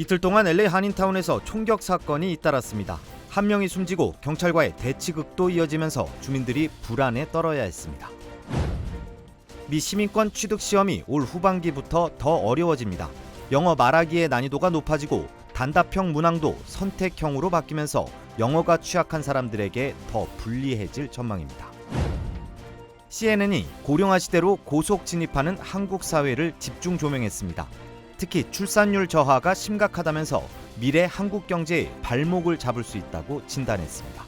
이틀 동안 LA 한인타운에서 총격 사건이 잇따랐습니다. 한 명이 숨지고 경찰과의 대치극도 이어지면서 주민들이 불안에 떨어야 했습니다. 미 시민권 취득 시험이 올 후반기부터 더 어려워집니다. 영어 말하기의 난이도가 높아지고 단답형 문항도 선택형으로 바뀌면서 영어가 취약한 사람들에게 더 불리해질 전망입니다. CNN이 고령화 시대로 고속 진입하는 한국 사회를 집중 조명했습니다. 특히 출산율 저하가 심각하다면서 미래 한국 경제의 발목을 잡을 수 있다고 진단했습니다.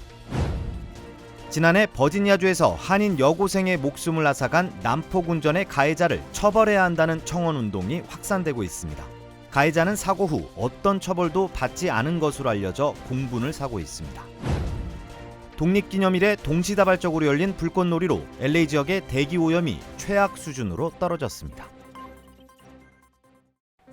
지난해 버지니아주에서 한인 여고생의 목숨을 앗아간 난폭 운전의 가해자를 처벌해야 한다는 청원운동이 확산되고 있습니다. 가해자는 사고 후 어떤 처벌도 받지 않은 것으로 알려져 공분을 사고 있습니다. 독립기념일에 동시다발적으로 열린 불꽃놀이로 LA 지역의 대기오염이 최악 수준으로 떨어졌습니다.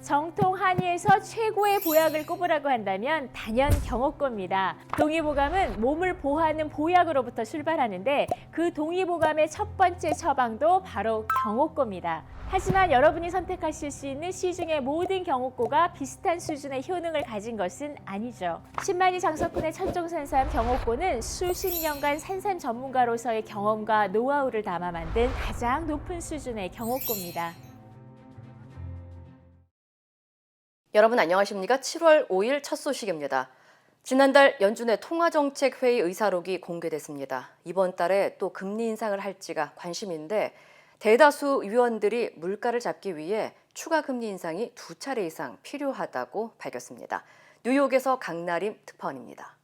정통 한의에서 최고의 보약을 꼽으라고 한다면 단연 경옥고입니다. 동의보감은 몸을 보호하는 보약으로부터 출발하는데 그 동의보감의 첫 번째 처방도 바로 경옥고입니다. 하지만 여러분이 선택하실 수 있는 시중의 모든 경옥고가 비슷한 수준의 효능을 가진 것은 아니죠. 10만이 장석군의 천종산삼 경옥고는 수십 년간 산삼 전문가로서의 경험과 노하우를 담아 만든 가장 높은 수준의 경옥고입니다. 여러분 안녕하십니까? 7월 5일 첫 소식입니다. 지난달 연준의 통화정책회의 의사록이 공개됐습니다. 이번 달에 또 금리 인상을 할지가 관심인데 대다수 위원들이 물가를 잡기 위해 추가 금리 인상이 2차례 이상 필요하다고 밝혔습니다. 뉴욕에서 강나림 특파원입니다.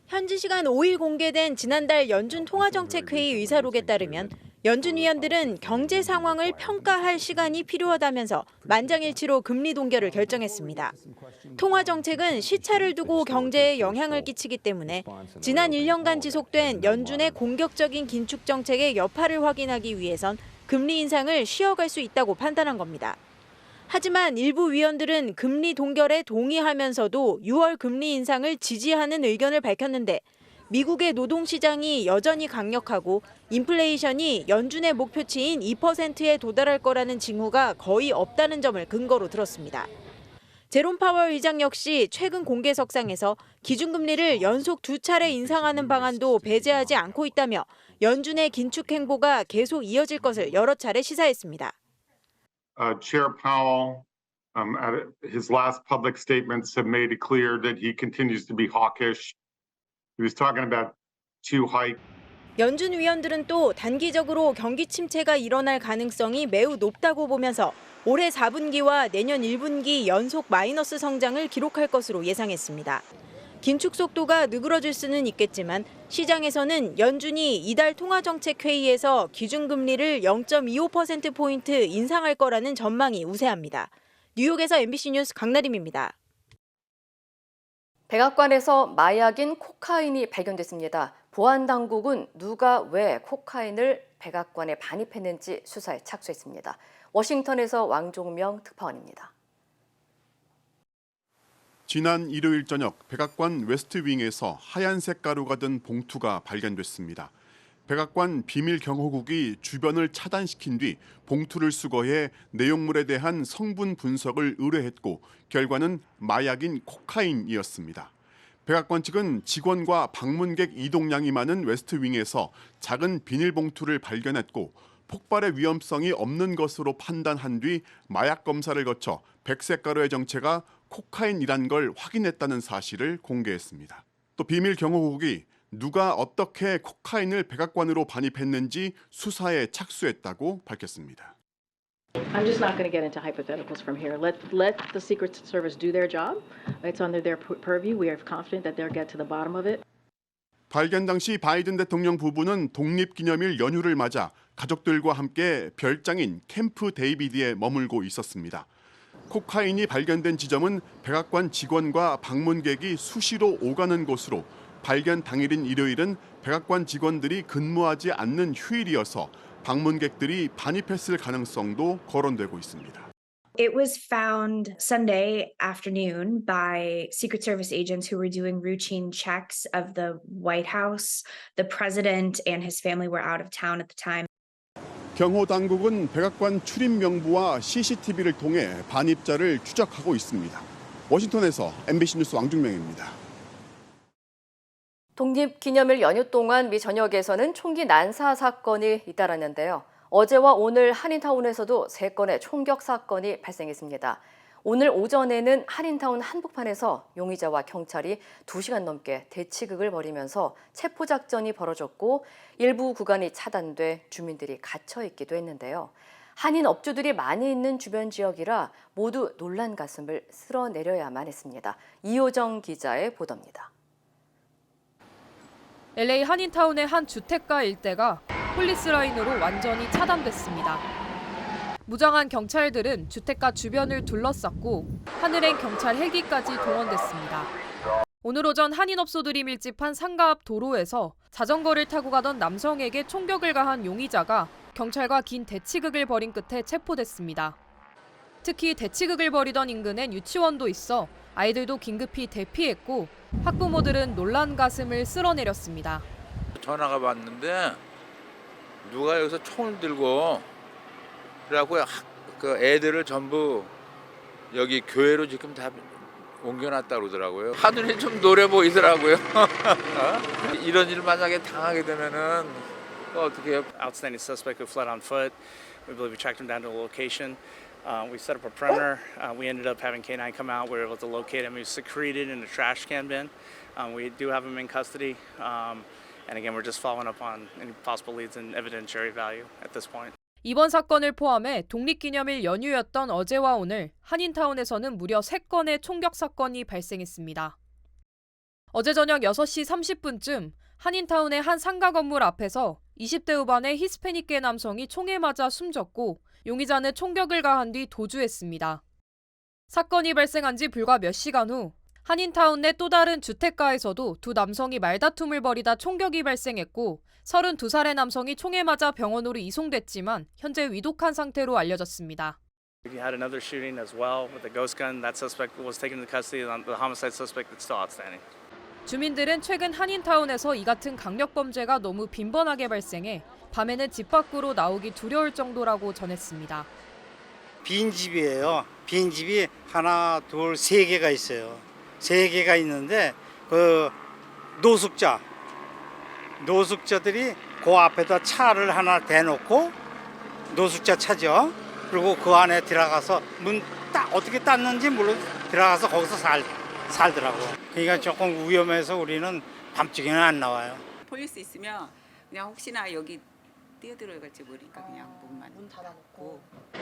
현지 시간 5일 공개된 지난달 연준 통화정책회의 의사록에 따르면 연준 위원들은 경제 상황을 평가할 시간이 필요하다면서 만장일치로 금리 동결을 결정했습니다. 통화정책은 시차를 두고 경제에 영향을 끼치기 때문에 지난 1년간 지속된 연준의 공격적인 긴축 정책의 여파를 확인하기 위해선 금리 인상을 쉬어갈 수 있다고 판단한 겁니다. 하지만 일부 위원들은 금리 동결에 동의하면서도 6월 금리 인상을 지지하는 의견을 밝혔는데 미국의 노동시장이 여전히 강력하고 인플레이션이 연준의 목표치인 2%에 도달할 거라는 징후가 거의 없다는 점을 근거로 들었습니다. 제롬 파월 의장 역시 최근 공개석상에서 기준금리를 연속 2차례 인상하는 방안도 배제하지 않고 있다며 연준의 긴축 행보가 계속 이어질 것을 여러 차례 시사했습니다. Chair Powell, at his last public statements, have made it clear that he continues to be hawkish. He was talking about two hike. 연준 위원들은 또 단기적으로 경기 침체가 일어날 가능성이 매우 높다고 보면서 올해 4분기와 내년 1분기 연속 마이너스 성장을 기록할 것으로 예상했습니다. 긴축 속도가 느그러질 수는 있겠지만 시장에서는 연준이 이달 통화정책회의에서 기준금리를 0.25%포인트 인상할 거라는 전망이 우세합니다. 뉴욕에서 MBC 뉴스 강나림입니다. 백악관에서 마약인 코카인이 발견됐습니다. 보안당국은 누가 왜 코카인을 백악관에 반입했는지 수사에 착수했습니다. 워싱턴에서 왕종명 특파원입니다. 지난 일요일 저녁 백악관 웨스트윙에서 하얀색 가루가 든 봉투가 발견됐습니다. 백악관 비밀 경호국이 주변을 차단시킨 뒤 봉투를 수거해 내용물에 대한 성분 분석을 의뢰했고 결과는 마약인 코카인이었습니다. 백악관 측은 직원과 방문객 이동량이 많은 웨스트윙에서 작은 비닐봉투를 발견했고 폭발의 위험성이 없는 것으로 판단한 뒤 마약 검사를 거쳐 백색 가루의 정체가 코카인이란 걸 확인했다는 사실을 공개했습니다. 또 비밀 경호국이 누가 어떻게 코카인을 백악관으로 반입했는지 수사에 착수했다고 밝혔습니다. I'm just not going to get into hypotheticals from here. Let the Secret Service do their job. It's under their purview. We are confident that they'll get to the bottom of it. 발견 당시 바이든 대통령 부부는 독립기념일 연휴를 맞아 가족들과 함께 별장인 캠프 데이비드에 머물고 있었습니다. 코카인이 발견된 지점은 백악관 직원과 방문객이 수시로 오가는 곳으로 발견 당일인 일요일은 백악관 직원들이 근무하지 않는 휴일이어서 방문객들이 반입했을 가능성도 거론되고 있습니다. It was found Sunday afternoon by Secret Service agents who were doing routine checks of the White House. The president and his family were out of town at the time. 경호 당국은 백악관 출입 명부와 CCTV를 통해 반입자를 추적하고 있습니다. 워싱턴에서 MBC 뉴스 왕중명입니다. 독립기념일 연휴 동안 미 전역에서는 총기 난사 사건이 잇따랐는데요. 어제와 오늘 한인타운에서도 3건의 총격 사건이 발생했습니다. 오늘 오전에는 한인타운 한복판에서 용의자와 경찰이 2시간 넘게 대치극을 벌이면서 체포작전이 벌어졌고 일부 구간이 차단돼 주민들이 갇혀있기도 했는데요. 한인 업주들이 많이 있는 주변 지역이라 모두 놀란 가슴을 쓸어내려야만 했습니다. 이호정 기자의 보도입니다. LA 한인타운의 한 주택가 일대가 폴리스 라인으로 완전히 차단됐습니다. 무장한 경찰들은 주택가 주변을 둘러쌌고 하늘행 경찰 헬기까지 동원됐습니다. 오늘 오전 한인업소들이 밀집한 상가 앞 도로에서 자전거를 타고 가던 남성에게 총격을 가한 용의자가 경찰과 긴 대치극을 벌인 끝에 체포됐습니다. 특히 대치극을 벌이던 인근엔 유치원도 있어 아이들도 긴급히 대피했고 학부모들은 놀란 가슴을 쓸어내렸습니다. 전화가 왔는데 누가 여기서 총을 들고 그래갖고 그 애들을 전부 여기 교회로 지금 다 옮겨놨다 그러더라고요. 하늘이 좀 노래 보이더라고요. 이런 일 만약에 당하게 되면은 어떻게 해요? Outstanding suspect who fled on foot. We believe we tracked him down to a location. We set up a perimeter. We ended up having K9 come out. We were able to locate him. He was secreted in a trash can bin. We do have him in custody. And again, we're just following up on any possible leads and evidentiary value at this point. 이번 사건을 포함해 독립기념일 연휴였던 어제와 오늘 한인타운에서는 무려 3건의 총격 사건이 발생했습니다. 어제 저녁 6시 30분쯤 한인타운의 한 상가 건물 앞에서 20대 후반의 히스패닉계 남성이 총에 맞아 숨졌고 용의자는 총격을 가한 뒤 도주했습니다. 사건이 발생한 지 불과 몇 시간 후 한인타운 내 또 다른 주택가에서도 두 남성이 말다툼을 벌이다 총격이 발생했고 32살의 남성이 총에 맞아 병원으로 이송됐지만 현재 위독한 상태로 알려졌습니다. We had another shooting as well with a ghost gun. That suspect was taken into custody. The homicide suspect is still outstanding. 주민들은 최근 한인타운에서 이 같은 강력범죄가 너무 빈번하게 발생해 밤에는 집 밖으로 나오기 두려울 정도라고 전했습니다. 빈집이에요. 빈집이 하나, 둘, 3개가 있어요. 3개가 있는데 그 노숙자들이 그 앞에다 차를 하나 대놓고 노숙자 차죠. 그리고 그 안에 들어가서 문 딱 어떻게 땄는지 모르 들어가서 거기서 살더라고. 그러니까 조금 위험해서 우리는 밤중에는 안 나와요. 폴리스 있으면 그냥 혹시나 여기 뛰어들어갈지 모르니까 그냥 문 닫아놓고.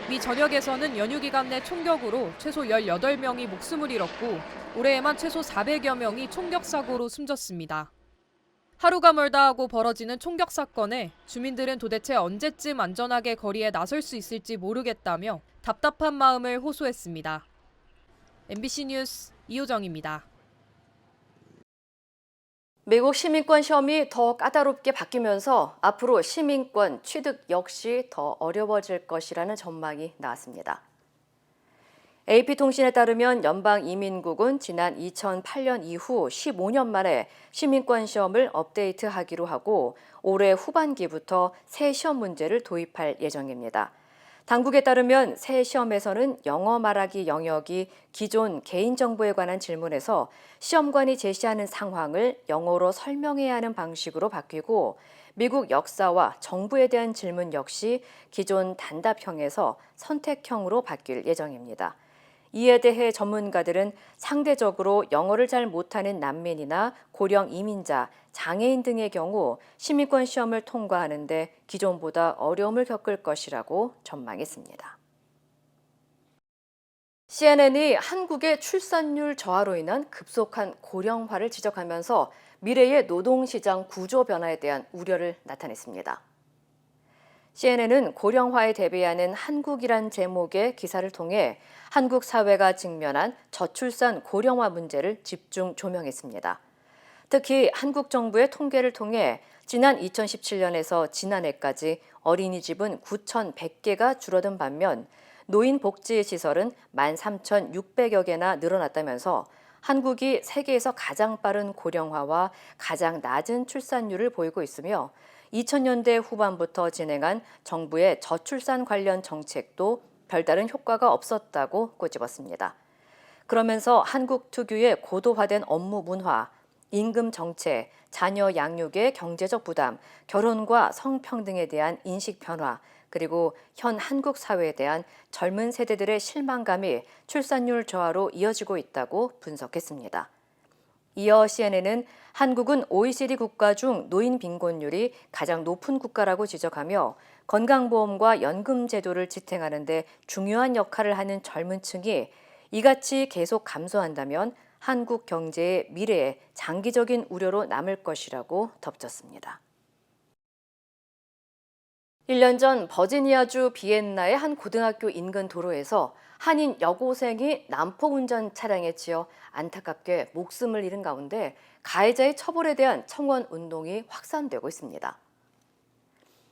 미 전역에서는 연휴 기간 내 총격으로 최소 18명이 목숨을 잃었고 올해에만 최소 400여 명이 총격 사고로 숨졌습니다. 하루가 멀다 하고 벌어지는 총격 사건에 주민들은 도대체 언제쯤 안전하게 거리에 나설 수 있을지 모르겠다며 답답한 마음을 호소했습니다. MBC 뉴스 이호정입니다. 미국 시민권 시험이 더 까다롭게 바뀌면서 앞으로 시민권 취득 역시 더 어려워질 것이라는 전망이 나왔습니다. AP통신에 따르면 연방이민국은 지난 2008년 이후 15년 만에 시민권 시험을 업데이트하기로 하고 올해 후반기부터 새 시험 문제를 도입할 예정입니다. 당국에 따르면 새 시험에서는 영어 말하기 영역이 기존 개인정보에 관한 질문에서 시험관이 제시하는 상황을 영어로 설명해야 하는 방식으로 바뀌고 미국 역사와 정부에 대한 질문 역시 기존 단답형에서 선택형으로 바뀔 예정입니다. 이에 대해 전문가들은 상대적으로 영어를 잘 못하는 난민이나 고령 이민자, 장애인 등의 경우 시민권 시험을 통과하는 데 기존보다 어려움을 겪을 것이라고 전망했습니다. CNN이 한국의 출산율 저하로 인한 급속한 고령화를 지적하면서 미래의 노동시장 구조 변화에 대한 우려를 나타냈습니다. CNN은 고령화에 대비하는 한국이란 제목의 기사를 통해 한국 사회가 직면한 저출산 고령화 문제를 집중 조명했습니다. 특히 한국 정부의 통계를 통해 지난 2017년에서 지난해까지 어린이집은 9,100개가 줄어든 반면 노인복지시설은 13,600여 개나 늘어났다면서 한국이 세계에서 가장 빠른 고령화와 가장 낮은 출산율을 보이고 있으며 2000년대 후반부터 진행한 정부의 저출산 관련 정책도 별다른 효과가 없었다고 꼬집었습니다. 그러면서 한국 특유의 고도화된 업무 문화, 임금 정체, 자녀 양육의 경제적 부담, 결혼과 성평등에 대한 인식 변화, 그리고 현 한국 사회에 대한 젊은 세대들의 실망감이 출산율 저하로 이어지고 있다고 분석했습니다. 이어 CNN은 한국은 OECD 국가 중 노인 빈곤율이 가장 높은 국가라고 지적하며 건강보험과 연금 제도를 지탱하는 데 중요한 역할을 하는 젊은 층이 이같이 계속 감소한다면 한국 경제의 미래에 장기적인 우려로 남을 것이라고 덧붙였습니다. 1년 전 버지니아주 비엔나의 한 고등학교 인근 도로에서 한인 여고생이 난폭 운전 차량에 치여 안타깝게 목숨을 잃은 가운데 가해자의 처벌에 대한 청원 운동이 확산되고 있습니다.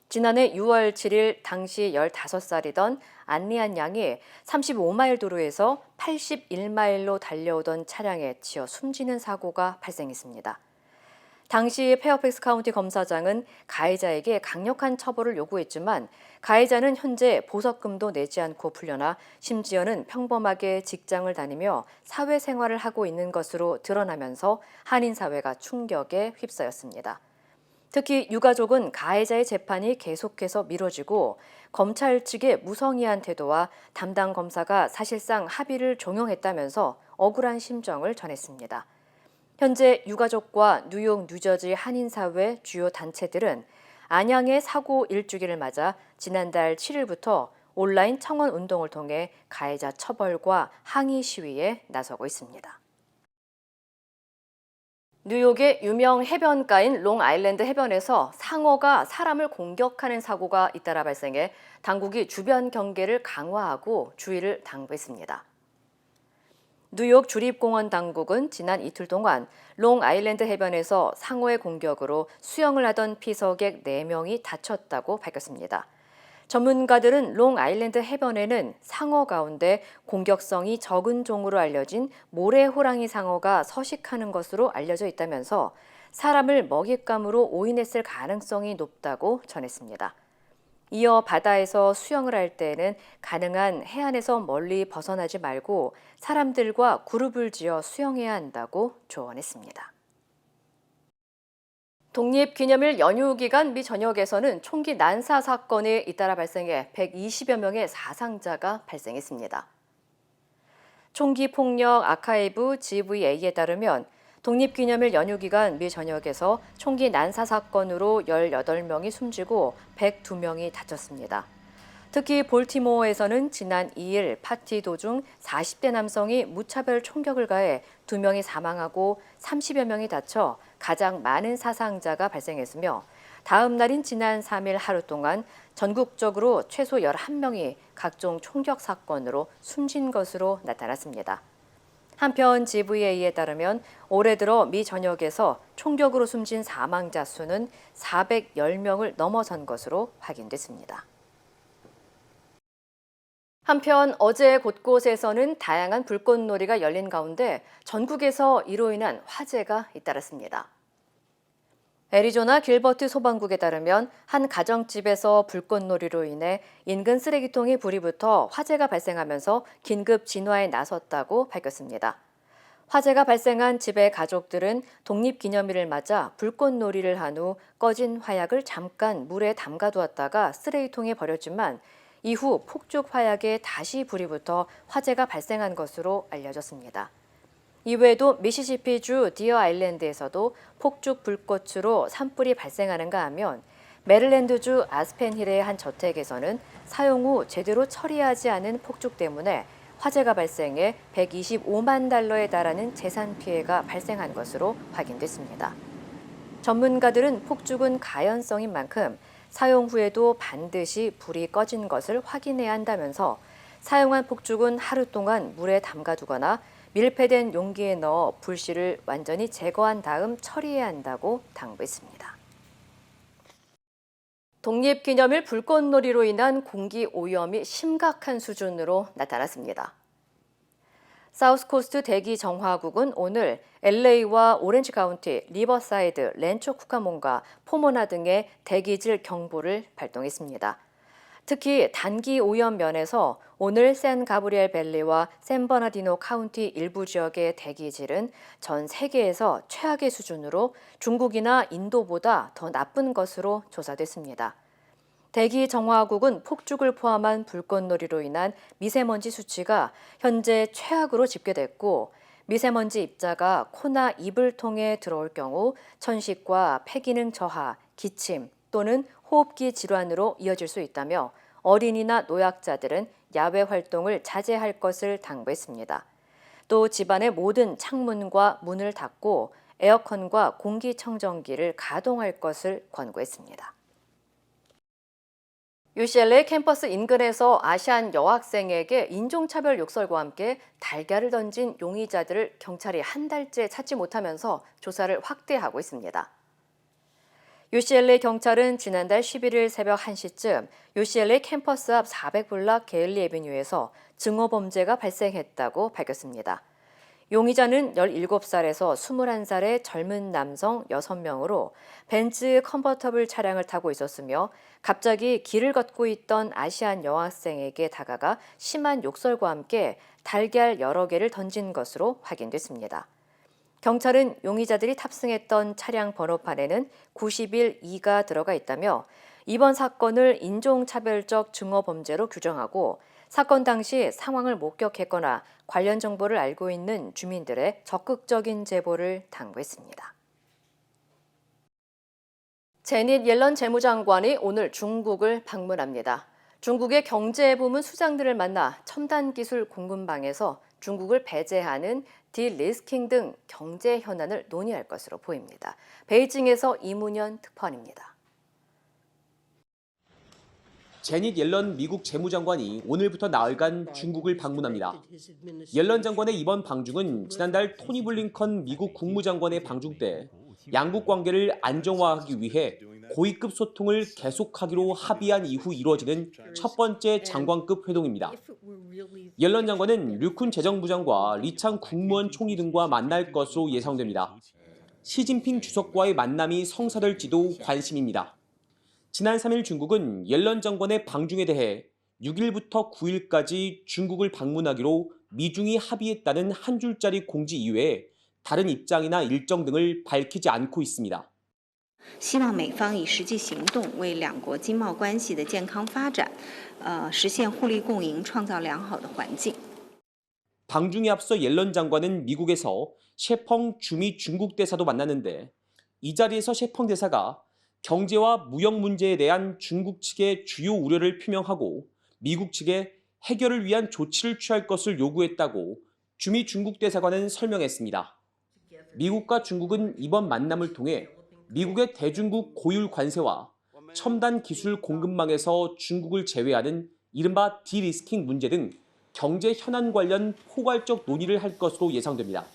지난해 6월 7일 당시 15살이던 안리안 양이 35마일 도로에서 81마일로 달려오던 차량에 치여 숨지는 사고가 발생했습니다. 당시 페어팩스 카운티 검사장은 가해자에게 강력한 처벌을 요구했지만 가해자는 현재 보석금도 내지 않고 풀려나 심지어는 평범하게 직장을 다니며 사회생활을 하고 있는 것으로 드러나면서 한인 사회가 충격에 휩싸였습니다. 특히 유가족은 가해자의 재판이 계속해서 미뤄지고 검찰 측의 무성의한 태도와 담당 검사가 사실상 합의를 종용했다면서 억울한 심정을 전했습니다. 현재 유가족과 뉴욕, 뉴저지 한인사회 주요 단체들은 안양의 사고 1주기를 맞아 지난달 7일부터 온라인 청원 운동을 통해 가해자 처벌과 항의 시위에 나서고 있습니다. 뉴욕의 유명 해변가인 롱아일랜드 해변에서 상어가 사람을 공격하는 사고가 잇따라 발생해 당국이 주변 경계를 강화하고 주의를 당부했습니다. 뉴욕 주립공원 당국은 지난 이틀 동안 롱아일랜드 해변에서 상어의 공격으로 수영을 하던 피서객 4명이 다쳤다고 밝혔습니다. 전문가들은 롱아일랜드 해변에는 상어 가운데 공격성이 적은 종으로 알려진 모래호랑이 상어가 서식하는 것으로 알려져 있다면서 사람을 먹잇감으로 오인했을 가능성이 높다고 전했습니다. 이어 바다에서 수영을 할 때에는 가능한 해안에서 멀리 벗어나지 말고 사람들과 그룹을 지어 수영해야 한다고 조언했습니다. 독립기념일 연휴 기간 미 전역에서는 총기 난사 사건이 잇따라 발생해 120여 명의 사상자가 발생했습니다. 총기 폭력 아카이브 GVA에 따르면 독립기념일 연휴 기간 미 전역에서 총기 난사 사건으로 18명이 숨지고 102명이 다쳤습니다. 특히 볼티모어에서는 지난 2일 파티 도중 40대 남성이 무차별 총격을 가해 2명이 사망하고 30여 명이 다쳐 가장 많은 사상자가 발생했으며 다음 날인 지난 3일 하루 동안 전국적으로 최소 11명이 각종 총격 사건으로 숨진 것으로 나타났습니다. 한편 GVA에 따르면 올해 들어 미 전역에서 총격으로 숨진 사망자 수는 410명을 넘어선 것으로 확인됐습니다. 한편 어제 곳곳에서는 다양한 불꽃놀이가 열린 가운데 전국에서 이로 인한 화재가 잇따랐습니다. 애리조나 길버트 소방국에 따르면 한 가정집에서 불꽃놀이로 인해 인근 쓰레기통에 불이 붙어 화재가 발생하면서 긴급 진화에 나섰다고 밝혔습니다. 화재가 발생한 집의 가족들은 독립기념일을 맞아 불꽃놀이를 한 후 꺼진 화약을 잠깐 물에 담가두었다가 쓰레기통에 버렸지만 이후 폭죽 화약에 다시 불이 붙어 화재가 발생한 것으로 알려졌습니다. 이외에도 미시시피주 디어 아일랜드에서도 폭죽 불꽃으로 산불이 발생하는가 하면 메릴랜드주 아스펜힐의 한 저택에서는 사용 후 제대로 처리하지 않은 폭죽 때문에 화재가 발생해 125만 달러에 달하는 재산 피해가 발생한 것으로 확인됐습니다. 전문가들은 폭죽은 가연성인 만큼 사용 후에도 반드시 불이 꺼진 것을 확인해야 한다면서 사용한 폭죽은 하루 동안 물에 담가두거나 밀폐된 용기에 넣어 불씨를 완전히 제거한 다음 처리해야 한다고 당부했습니다. 독립기념일 불꽃놀이로 인한 공기 오염이 심각한 수준으로 나타났습니다. 사우스코스트 대기 정화국은 오늘 LA와 오렌지 카운티, 리버사이드, 렌초 쿠카몬과 포모나 등의 대기질 경보를 발동했습니다. 특히 단기 오염 면에서 오늘 샌 가브리엘 밸리와 샌버나디노 카운티 일부 지역의 대기질은 전 세계에서 최악의 수준으로 중국이나 인도보다 더 나쁜 것으로 조사됐습니다. 대기 정화국은 폭죽을 포함한 불꽃놀이로 인한 미세먼지 수치가 현재 최악으로 집계됐고, 미세먼지 입자가 코나 입을 통해 들어올 경우 천식과 폐기능 저하, 기침 또는 호흡기 질환으로 이어질 수 있다며 어린이나 노약자들은 야외 활동을 자제할 것을 당부했습니다. 또 집안의 모든 창문과 문을 닫고 에어컨과 공기청정기를 가동할 것을 권고했습니다. UCLA 캠퍼스 인근에서 아시안 여학생에게 인종차별 욕설과 함께 달걀을 던진 용의자들을 경찰이 한 달째 찾지 못하면서 조사를 확대하고 있습니다. UCLA 경찰은 지난달 11일 새벽 1시쯤 UCLA 캠퍼스 앞 400블락 게일리 애비뉴에서 증오범죄가 발생했다고 밝혔습니다. 용의자는 17살에서 21살의 젊은 남성 6명으로 벤츠 컨버터블 차량을 타고 있었으며 갑자기 길을 걷고 있던 아시안 여학생에게 다가가 심한 욕설과 함께 달걀 여러 개를 던진 것으로 확인됐습니다. 경찰은 용의자들이 탑승했던 차량 번호판에는 91-2가 들어가 있다며 이번 사건을 인종차별적 증오범죄로 규정하고 사건 당시 상황을 목격했거나 관련 정보를 알고 있는 주민들의 적극적인 제보를 당부했습니다. 제닛 옐런 재무장관이 오늘 중국을 방문합니다. 중국의 경제부문 수장들을 만나 첨단 기술 공급망에서 중국을 배제하는 디리스킹 등 경제 현안을 논의할 것으로 보입니다. 베이징에서 이문현 특파원입니다. 제닛 옐런 미국 재무장관이 오늘부터 나흘간 중국을 방문합니다. 옐런 장관의 이번 방중은 지난달 토니 블링컨 미국 국무장관의 방중 때 양국 관계를 안정화하기 위해 고위급 소통을 계속하기로 합의한 이후 이루어지는 첫 번째 장관급 회동입니다. 옐런 장관은 류쿤 재정부장과 리창 국무원 총리 등과 만날 것으로 예상됩니다. 시진핑 주석과의 만남이 성사될지도 관심입니다. 지난 3일 중국은 옐런 장관의 방중에 대해 6일부터 9일까지 중국을 방문하기로 미중이 합의했다는 한 줄짜리 공지 이외에 다른 입장이나 일정 등을 밝히지 않고 있습니다. 希望美方以实际行动为两国经贸关系的健康发展实现互利共赢创造良好的环境 방중에 앞서 옐런 장관은 미국에서 셰펑 주미 중국 대사도 만났는데 이 자리에서 셰펑 대사가 경제와 무역 문제에 대한 중국 측의 주요 우려를 표명하고 미국 측에 해결을 위한 조치를 취할 것을 요구했다고 주미 중국 대사관은 설명했습니다. 미국과 중국은 이번 만남을 통해 미국의 대중국 고율 관세와 첨단 기술 공급망에서 중국을 제외하는 이른바 디리스킹 문제 등 경제 현안 관련 포괄적 논의를 할 것으로 예상됩니다.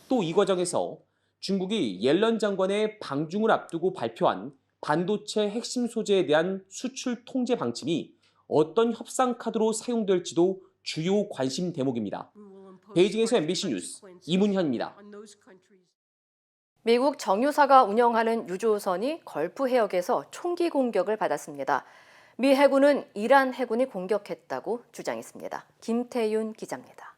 또 이 과정에서 중국이 옐런 장관의 방중을 앞두고 발표한 반도체 핵심 소재에 대한 수출 통제 방침이 어떤 협상 카드로 사용될지도 주요 관심 대목입니다. 베이징에서 MBC 뉴스 이문현입니다. 미국 정유사가 운영하는 유조선이 걸프 해역에서 총기 공격을 받았습니다. 미 해군은 이란 해군이 공격했다고 주장했습니다. 김태윤 기자입니다.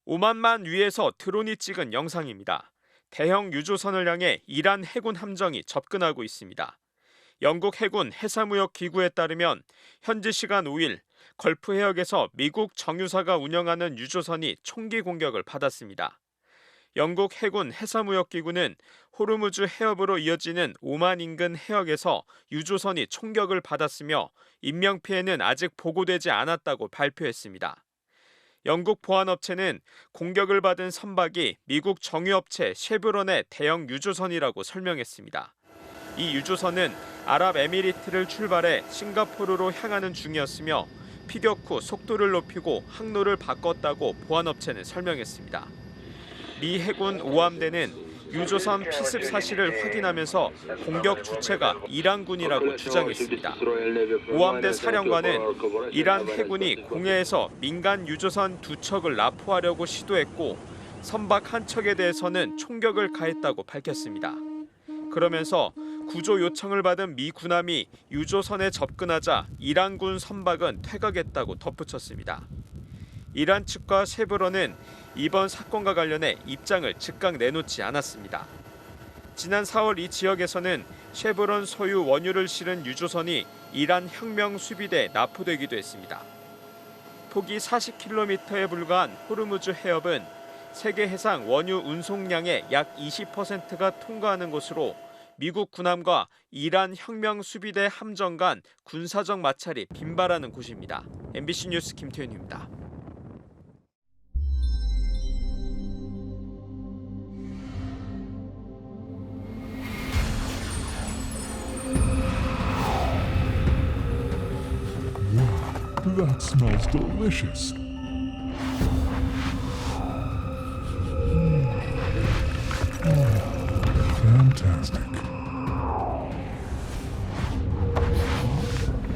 오만만 위에서 드론이 찍은 영상입니다. 대형 유조선을 향해 이란 해군 함정이 접근하고 있습니다. 영국 해군 해사무역기구에 따르면 현지 시간 5일 걸프 해역에서 미국 정유사가 운영하는 유조선이 총기 공격을 받았습니다. 영국 해군 해사무역기구는 호르무즈 해협으로 이어지는 오만 인근 해역에서 유조선이 총격을 받았으며 인명피해는 아직 보고되지 않았다고 발표했습니다. 영국 보안업체는 공격을 받은 선박이 미국 정유업체 쉐브론의 대형 유조선이라고 설명했습니다. 이 유조선은 아랍에미리트를 출발해 싱가포르로 향하는 중이었으며 피격 후 속도를 높이고 항로를 바꿨다고 보안업체는 설명했습니다. 미 해군 오함대는 유조선 피습 사실을 확인하면서 공격 주체가 이란군이라고 주장했습니다. 오함대 사령관은 이란 해군이 공해에서 민간 유조선 2척을 납포하려고 시도했고 선박 한 척에 대해서는 총격을 가했다고 밝혔습니다. 그러면서 구조 요청을 받은 미 군함이 유조선에 접근하자 이란군 선박은 퇴각했다고 덧붙였습니다. 이란 측과 쉐브론은 이번 사건과 관련해 입장을 즉각 내놓지 않았습니다. 지난 4월 이 지역에서는 쉐브론 소유 원유를 실은 유조선이 이란 혁명 수비대에 납포되기도 했습니다. 폭이 40km에 불과한 호르무즈 해협은 세계 해상 원유 운송량의 약 20%가 통과하는 곳으로 미국 군함과 이란 혁명 수비대 함정 간 군사적 마찰이 빈발하는 곳입니다. MBC 뉴스 김태윤입니다. That smells delicious. Fantastic.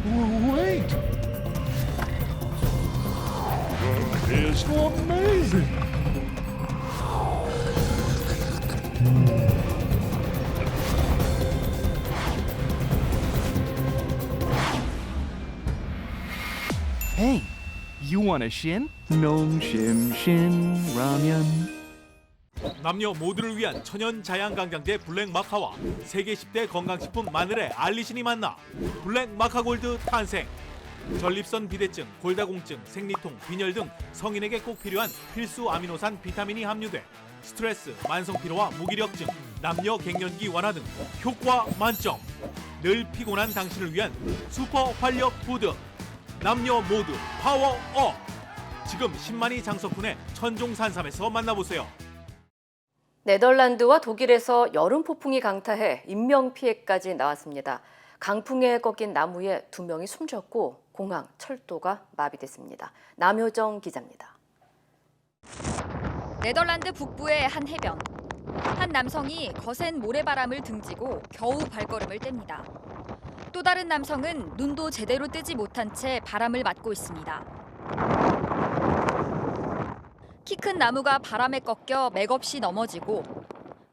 Wait! It's amazing! Hey, you want a shin? Nom shim shin ramen. 남녀 모두를 위한 천연 자양강장제 블랙 마카와 세계 10대 건강식품 마늘의 알리신이 만나 블랙 마카골드 탄생. 전립선 비대증, 골다공증, 생리통, 빈혈 등 성인에게 꼭 필요한 필수 아미노산 비타민이 함유돼 스트레스, 만성피로와 무기력증, 남녀 갱년기 완화 등 효과 만점. 늘 피곤한 당신을 위한 슈퍼 활력 푸드. 남녀 모두 파워업! 지금 10만이 장석훈의 천종산삼에서 만나보세요. 네덜란드와 독일에서 여름 폭풍이 강타해 인명피해까지 나왔습니다. 강풍에 꺾인 나무에 2명이 숨졌고 공항, 철도가 마비됐습니다. 남효정 기자입니다. 네덜란드 북부의 한 해변. 한 남성이 거센 모래바람을 등지고 겨우 발걸음을 뗍니다. 또 다른 남성은 눈도 제대로 뜨지 못한 채 바람을 맞고 있습니다. 키 큰 나무가 바람에 꺾여 맥없이 넘어지고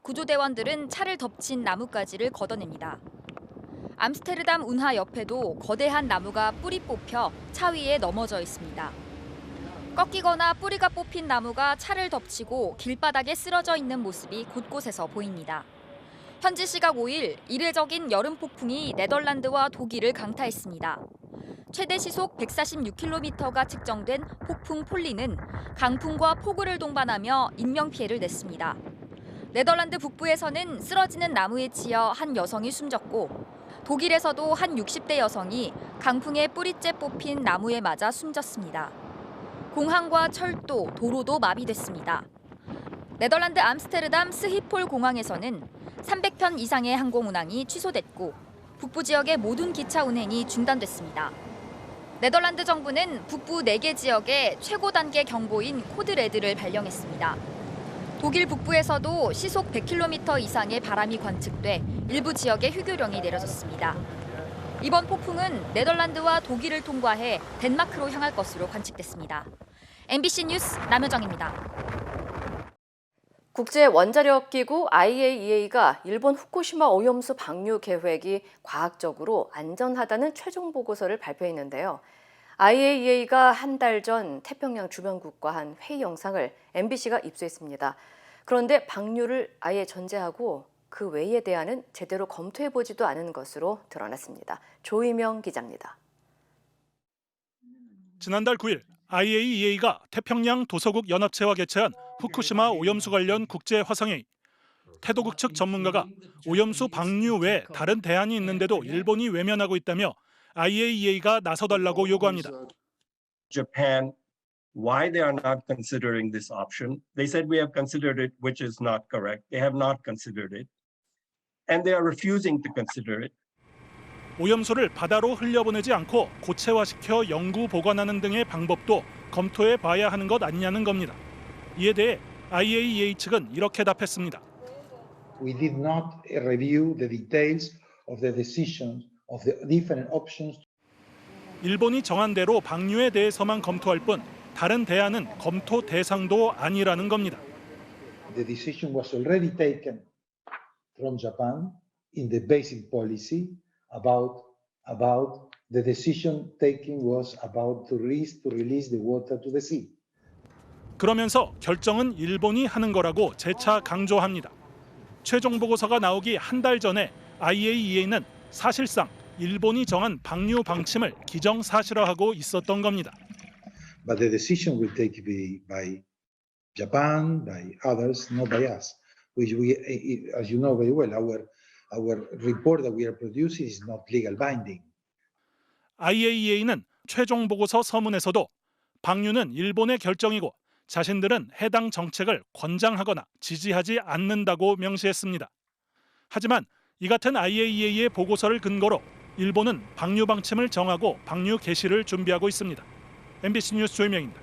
구조대원들은 차를 덮친 나뭇가지를 걷어냅니다. 암스테르담 운하 옆에도 거대한 나무가 뿌리 뽑혀 차 위에 넘어져 있습니다. 꺾이거나 뿌리가 뽑힌 나무가 차를 덮치고 길바닥에 쓰러져 있는 모습이 곳곳에서 보입니다. 현지 시각 5일 이례적인 여름 폭풍이 네덜란드와 독일을 강타했습니다. 최대 시속 146km가 측정된 폭풍 폴리는 강풍과 폭우를 동반하며 인명피해를 냈습니다. 네덜란드 북부에서는 쓰러지는 나무에 치여 한 여성이 숨졌고 독일에서도 한 60대 여성이 강풍에 뿌리째 뽑힌 나무에 맞아 숨졌습니다. 공항과 철도, 도로도 마비됐습니다. 네덜란드 암스테르담 스히폴 공항에서는 300편 이상의 항공 운항이 취소됐고 북부 지역의 모든 기차 운행이 중단됐습니다. 네덜란드 정부는 북부 4개 지역에 최고 단계 경보인 코드레드를 발령했습니다. 독일 북부에서도 시속 100km 이상의 바람이 관측돼 일부 지역에 휴교령이 내려졌습니다. 이번 폭풍은 네덜란드와 독일을 통과해 덴마크로 향할 것으로 관측됐습니다. MBC 뉴스 남효정입니다. 국제원자력기구 IAEA가 일본 후쿠시마 오염수 방류 계획이 과학적으로 안전하다는 최종 보고서를 발표했는데요. IAEA가 한 달 전 태평양 주변국과 한 회의 영상을 MBC가 입수했습니다. 그런데 방류를 아예 전제하고 그 외의 대안은 제대로 검토해보지도 않은 것으로 드러났습니다. 조희명 기자입니다. 지난달 9일 IAEA가 태평양 도서국 연합체와 개최한 후쿠시마 오염수 관련 국제 화상회의. 태도국 측 전문가가 오염수 방류 외에 다른 대안이 있는데도 일본이 외면하고 있다며 IAEA가 나서달라고 요구합니다. Japan, why they are not considering this option? They said we have considered it, which is not correct. They have not considered it, and they are refusing to consider it. 오염수를 바다로 흘려보내지 않고 고체화시켜 영구 보관하는 등의 방법도 검토해 봐야 하는 것 아니냐는 겁니다. 이에 대해 IAEA 측은 이렇게 답했습니다. We did not review the details of the decisions of the different options. 일본이 정한 대로 방류에 대해서만 검토할 뿐 다른 대안은 검토 대상도 아니라는 겁니다. The decision was already taken from Japan in the basic policy about the decision taking was about to release the water to the sea. 그러면서 결정은 일본이 하는 거라고 재차 강조합니다. 최종 보고서가 나오기 한 달 전에 IAEA는 사실상 일본이 정한 방류 방침을 기정사실화하고 있었던 겁니다. But the decision will take by Japan, by others, not by us. Which we, as you know very well, our report that we are producing is not legal binding. IAEA는 최종 보고서 서문에서도 방류는 일본의 결정이고 자신들은 해당 정책을 권장하거나 지지하지 않는다고 명시했습니다. 하지만 이 같은 IAEA의 보고서를 근거로 일본은 방류 방침을 정하고 방류 개시를 준비하고 있습니다. MBC 뉴스 조희명입니다.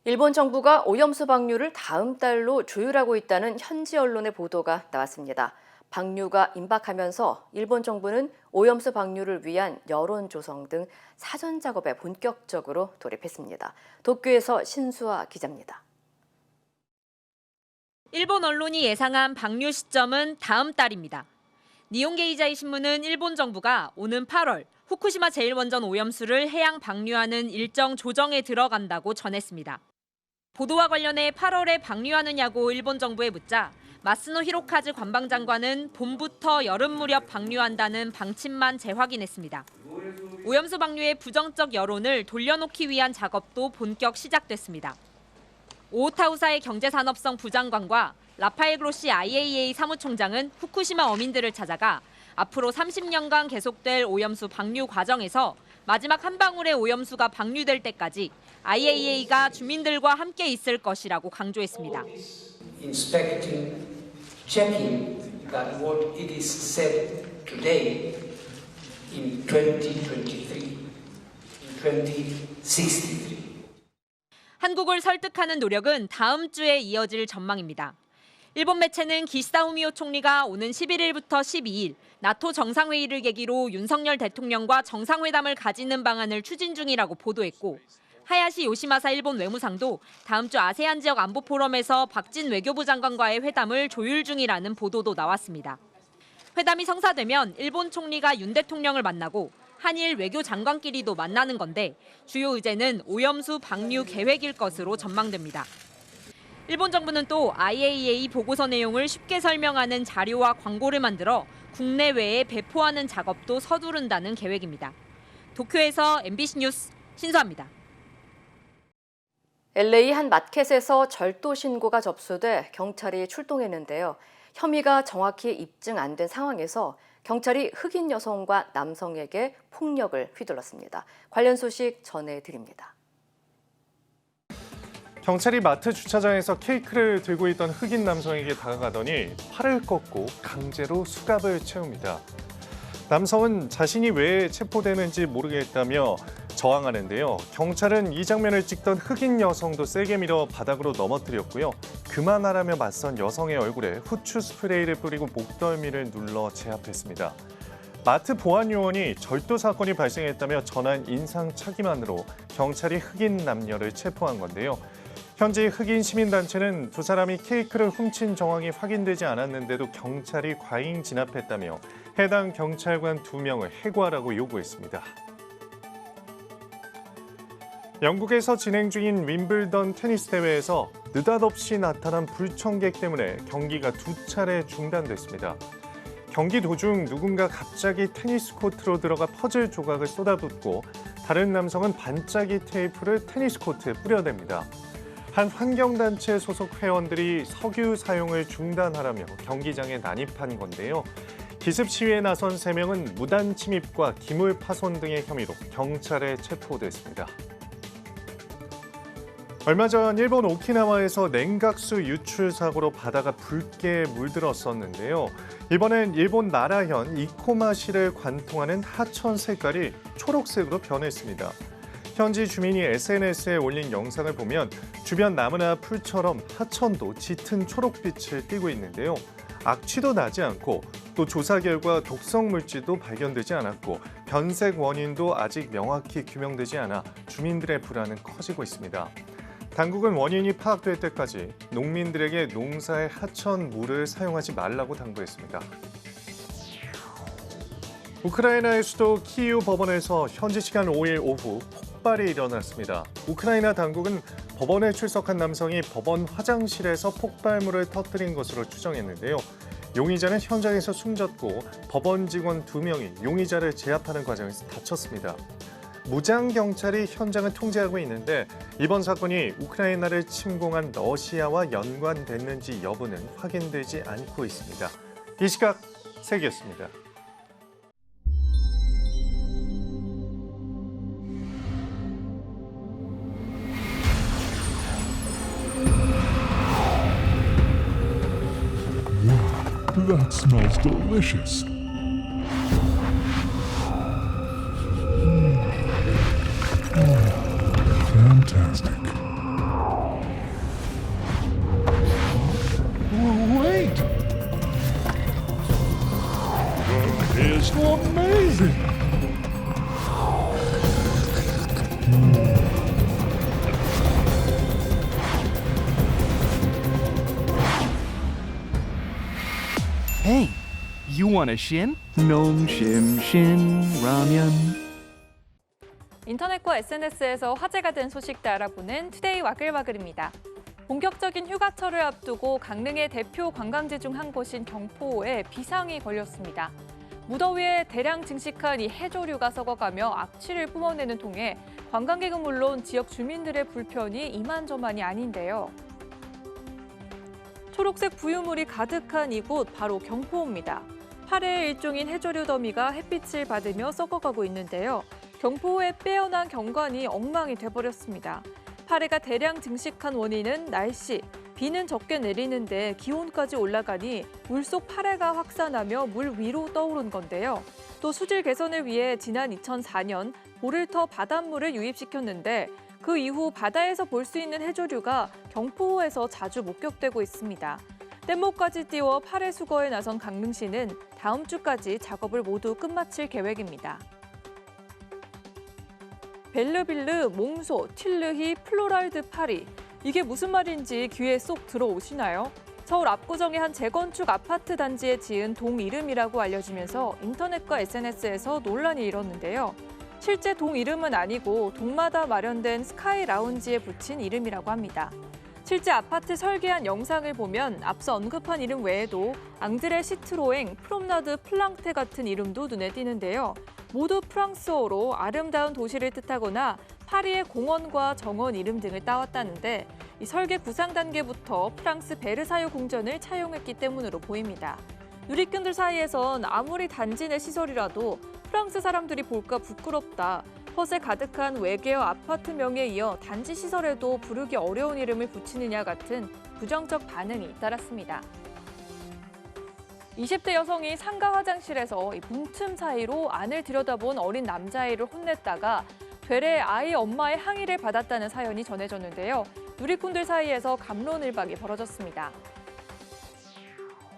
일본 정부가 오염수 방류를 다음 달로 조율하고 있다는 현지 언론의 보도가 나왔습니다. 방류가 임박하면서 일본 정부는 오염수 방류를 위한 여론 조성 등 사전 작업에 본격적으로 돌입했습니다. 도쿄에서 신수아 기자입니다. 일본 언론이 예상한 방류 시점은 다음 달입니다. 니혼게이자이 신문은 일본 정부가 오는 8월 후쿠시마 제1원전 오염수를 해양 방류하는 일정 조정에 들어간다고 전했습니다. 보도와 관련해 8월에 방류하느냐고 일본 정부에 묻자 마스노 히로카즈 관방장관은 봄부터 여름 무렵 방류한다는 방침만 재확인했습니다. 오염수 방류의 부정적 여론을 돌려놓기 위한 작업도 본격 시작됐습니다. 오오타우사의 경제산업성 부장관과 라파엘 그로시 IAEA 사무총장은 후쿠시마 어민들을 찾아가 앞으로 30년간 계속될 오염수 방류 과정에서 마지막 한 방울의 오염수가 방류될 때까지 IAEA가 주민들과 함께 있을 것이라고 강조했습니다. Inspecting, checking that what it is said today in 2023, in 2063. 한국을 설득하는 노력은 다음 주에 이어질 전망입니다. 일본 매체는 기시다 후미오 총리가 오는 11일부터 12일 나토 정상회의를 계기로 윤석열 대통령과 정상회담을 가지는 방안을 추진 중이라고 보도했고 하야시 요시마사 일본 외무상도 다음 주 아세안 지역 안보 포럼에서 박진 외교부 장관과의 회담을 조율 중이라는 보도도 나왔습니다. 회담이 성사되면 일본 총리가 윤 대통령을 만나고 한일 외교 장관끼리도 만나는 건데 주요 의제는 오염수 방류 계획일 것으로 전망됩니다. 일본 정부는 또 IAEA 보고서 내용을 쉽게 설명하는 자료와 광고를 만들어 국내외에 배포하는 작업도 서두른다는 계획입니다. 도쿄에서 MBC 뉴스 신수아입니다. LA 한 마켓에서 절도 신고가 접수돼 경찰이 출동했는데요. 혐의가 정확히 입증 안 된 상황에서 경찰이 흑인 여성과 남성에게 폭력을 휘둘렀습니다. 관련 소식 전해드립니다. 경찰이 마트 주차장에서 케이크를 들고 있던 흑인 남성에게 다가가더니 팔을 꺾고 강제로 수갑을 채웁니다. 남성은 자신이 왜 체포되는지 모르겠다며 저항하는데요. 경찰은 이 장면을 찍던 흑인 여성도 세게 밀어 바닥으로 넘어뜨렸고요. 그만하라며 맞선 여성의 얼굴에 후추 스프레이를 뿌리고 목덜미를 눌러 제압했습니다. 마트 보안 요원이 절도 사건이 발생했다며 전한 인상착의만으로 경찰이 흑인 남녀를 체포한 건데요. 현지 흑인 시민단체는 두 사람이 케이크를 훔친 정황이 확인되지 않았는데도 경찰이 과잉 진압했다며 해당 경찰관 2명을 해고하라고 요구했습니다. 영국에서 진행 중인 윈블던 테니스 대회에서 느닷없이 나타난 불청객 때문에 경기가 2차례 중단됐습니다. 경기 도중 누군가 갑자기 테니스 코트로 들어가 퍼즐 조각을 쏟아붓고 다른 남성은 반짝이 테이프를 테니스 코트에 뿌려댑니다. 한 환경단체 소속 회원들이 석유 사용을 중단하라며 경기장에 난입한 건데요. 기습 시위에 나선 3명은 무단 침입과 기물 파손 등의 혐의로 경찰에 체포됐습니다. 얼마 전 일본 오키나와에서 냉각수 유출 사고로 바다가 붉게 물들었었는데요. 이번엔 일본 나라현 이코마시를 관통하는 하천 색깔이 초록색으로 변했습니다. 현지 주민이 SNS에 올린 영상을 보면 주변 나무나 풀처럼 하천도 짙은 초록빛을 띠고 있는데요. 악취도 나지 않고 또 조사 결과 독성 물질도 발견되지 않았고 변색 원인도 아직 명확히 규명되지 않아 주민들의 불안은 커지고 있습니다. 당국은 원인이 파악될 때까지 농민들에게 농사의 하천 물을 사용하지 말라고 당부했습니다. 우크라이나의 수도 키이우 법원에서 현지 시간 5일 오후 폭발이 일어났습니다. 우크라이나 당국은 법원에 출석한 남성이 법원 화장실에서 폭발물을 터뜨린 것으로 추정했는데요. 용의자는 현장에서 숨졌고 법원 직원 2명이 용의자를 제압하는 과정에서 다쳤습니다. 무장 경찰이 현장을 통제하고 있는데 이번 사건이 우크라이나를 침공한 러시아와 연관됐는지 여부는 확인되지 않고 있습니다. 이 시각 세계였습니다. That smells delicious. Fantastic. Wait! That is amazing! Hey, you want a shin? Nom shim shin ramen. 인터넷과 SNS에서 화제가 된 소식들 알아보는 투데이 와글와글입니다. 본격적인 휴가철을 앞두고 강릉의 대표 관광지 중 한 곳인 경포호에 비상이 걸렸습니다. 무더위에 대량 증식한 이 해조류가 썩어가며 악취를 뿜어내는 통에 관광객은 물론 지역 주민들의 불편이 이만저만이 아닌데요. 초록색 부유물이 가득한 이곳 바로 경포호입니다. 파래의 일종인 해조류 더미가 햇빛을 받으며 썩어가고 있는데요. 경포호의 빼어난 경관이 엉망이 돼버렸습니다. 파래가 대량 증식한 원인은 날씨, 비는 적게 내리는데 기온까지 올라가니 물속 파래가 확산하며 물 위로 떠오른 건데요. 또 수질 개선을 위해 지난 2004년 보를터 바닷물을 유입시켰는데 그 이후 바다에서 볼 수 있는 해조류가 경포호에서 자주 목격되고 있습니다. 뗏목까지 띄워 파래 수거에 나선 강릉시는 다음 주까지 작업을 모두 끝마칠 계획입니다. 벨르빌르, 몽소, 틸르히, 플로랄드 파리. 이게 무슨 말인지 귀에 쏙 들어오시나요? 서울 압구정의 한 재건축 아파트 단지에 지은 동 이름이라고 알려지면서 인터넷과 SNS에서 논란이 일었는데요. 실제 동 이름은 아니고 동마다 마련된 스카이 라운지에 붙인 이름이라고 합니다. 실제 아파트 설계한 영상을 보면 앞서 언급한 이름 외에도 앙드레 시트로엥, 프롬나드 플랑테 같은 이름도 눈에 띄는데요. 모두 프랑스어로 아름다운 도시를 뜻하거나 파리의 공원과 정원 이름 등을 따왔다는데 이 설계 구상 단계부터 프랑스 베르사유 궁전을 차용했기 때문으로 보입니다. 누리꾼들 사이에선 아무리 단지 내 시설이라도 프랑스 사람들이 볼까 부끄럽다. 허세 가득한 외계어 아파트명에 이어 단지 시설에도 부르기 어려운 이름을 붙이느냐 같은 부정적 반응이 잇따랐습니다. 20대 여성이 상가 화장실에서 문틈 사이로 안을 들여다본 어린 남자아이를 혼냈다가 되레 아이 엄마의 항의를 받았다는 사연이 전해졌는데요. 누리꾼들 사이에서 갑론을박이 벌어졌습니다.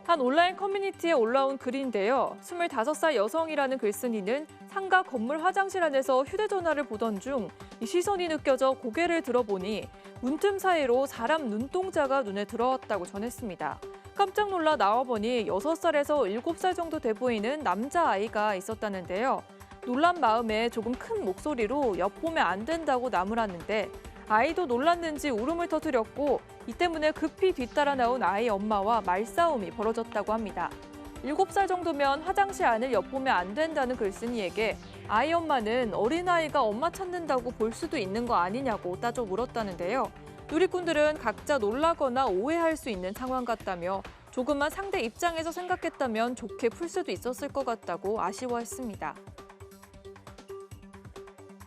한 온라인 커뮤니티에 올라온 글인데요. 25살 여성이라는 글쓴이는 상가 건물 화장실 안에서 휴대전화를 보던 중 시선이 느껴져 고개를 들어보니 문틈 사이로 사람 눈동자가 눈에 들어왔다고 전했습니다. 깜짝 놀라 나와보니 6살에서 7살 정도 돼 보이는 남자아이가 있었다는데요. 놀란 마음에 조금 큰 목소리로 엿보면 안 된다고 나무랐는데 아이도 놀랐는지 울음을 터뜨렸고 이 때문에 급히 뒤따라 나온 아이 엄마와 말싸움이 벌어졌다고 합니다. 7살 정도면 화장실 안을 엿보면 안 된다는 글쓴이에게 아이 엄마는 어린아이가 엄마 찾는다고 볼 수도 있는 거 아니냐고 따져 물었다는데요. 누리꾼들은 각자 놀라거나 오해할 수 있는 상황 같다며 조금만 상대 입장에서 생각했다면 좋게 풀 수도 있었을 것 같다고 아쉬워했습니다.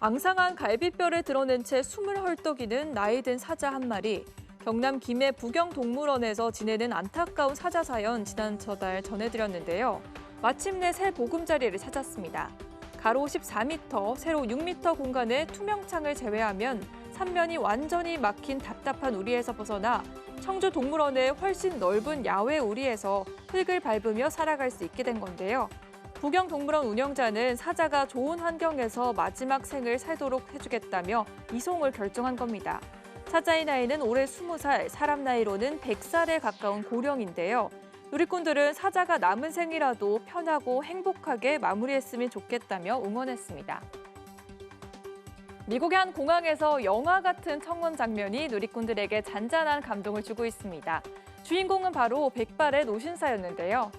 앙상한 갈비뼈를 드러낸 채 숨을 헐떡이는 나이 든 사자 한 마리. 경남 김해 부경동물원에서 지내는 안타까운 사자 사연 지난 저달 전해드렸는데요. 마침내 새 보금자리를 찾았습니다. 가로 14m, 세로 6m 공간의 투명창을 제외하면 3면이 완전히 막힌 답답한 우리에서 벗어나 청주 동물원의 훨씬 넓은 야외 우리에서 흙을 밟으며 살아갈 수 있게 된 건데요. 부경동물원 운영자는 사자가 좋은 환경에서 마지막 생을 살도록 해주겠다며 이송을 결정한 겁니다. 사자의 나이는 올해 20살, 사람 나이로는 100살에 가까운 고령인데요. 누리꾼들은 사자가 남은 생이라도 편하고 행복하게 마무리했으면 좋겠다며 응원했습니다. 미국의 한 공항에서 영화 같은 청원 장면이 누리꾼들에게 잔잔한 감동을 주고 있습니다. 주인공은 바로 백발의 노신사였는데요.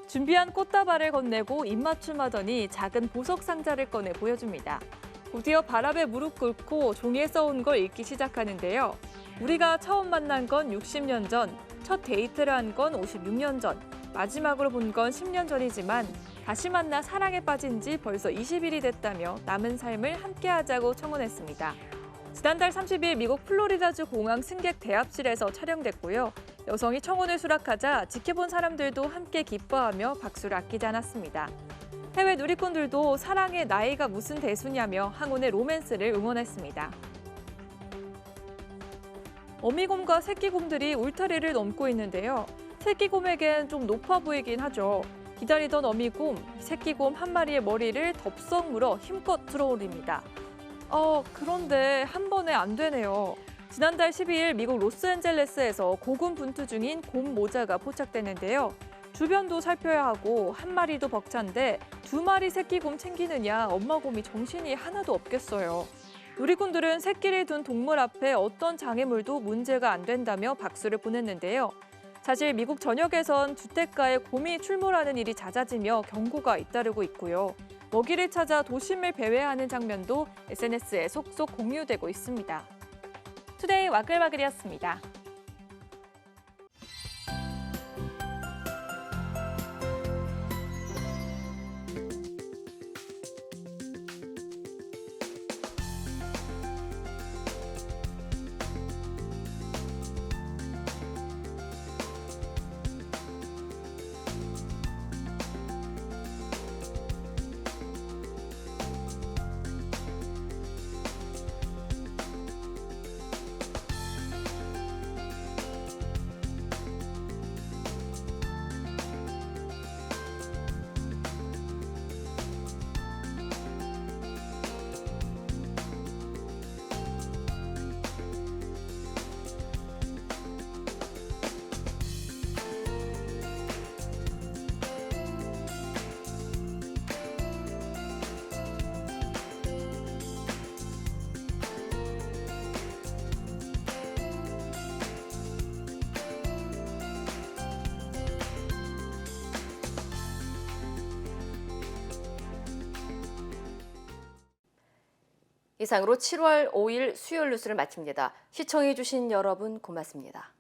준비한 꽃다발을 건네고 입맞춤하더니 작은 보석 상자를 꺼내 보여줍니다. 곧이어 바람에 무릎 꿇고 종이에 써온 걸 읽기 시작하는데요. 우리가 처음 만난 건 60년 전, 첫 데이트를 한 건 56년 전, 마지막으로 본 건 10년 전이지만 다시 만나 사랑에 빠진 지 벌써 20일이 됐다며 남은 삶을 함께하자고 청원했습니다. 지난달 30일 미국 플로리다주 공항 승객 대합실에서 촬영됐고요. 여성이 청원을 수락하자 지켜본 사람들도 함께 기뻐하며 박수를 아끼지 않았습니다. 해외 누리꾼들도 사랑의 나이가 무슨 대수냐며 항운의 로맨스를 응원했습니다. 어미곰과 새끼곰들이 울타리를 넘고 있는데요. 새끼곰에겐 좀 높아 보이긴 하죠. 기다리던 어미곰, 새끼곰 한 마리의 머리를 덥석 물어 힘껏 들어올립니다. 그런데 한 번에 안 되네요. 지난달 12일 미국 로스앤젤레스에서 고군 분투 중인 곰 모자가 포착됐는데요. 주변도 살펴야 하고 한 마리도 벅찬데 2마리 새끼곰 챙기느냐 엄마 곰이 정신이 하나도 없겠어요. 누리꾼들은 새끼를 둔 동물 앞에 어떤 장애물도 문제가 안 된다며 박수를 보냈는데요. 사실 미국 전역에선 주택가에 곰이 출몰하는 일이 잦아지며 경고가 잇따르고 있고요. 먹이를 찾아 도심을 배회하는 장면도 SNS에 속속 공유되고 있습니다. 투데이 와글와글이었습니다. 이상으로 7월 5일 수요일 뉴스를 마칩니다. 시청해주신 여러분 고맙습니다.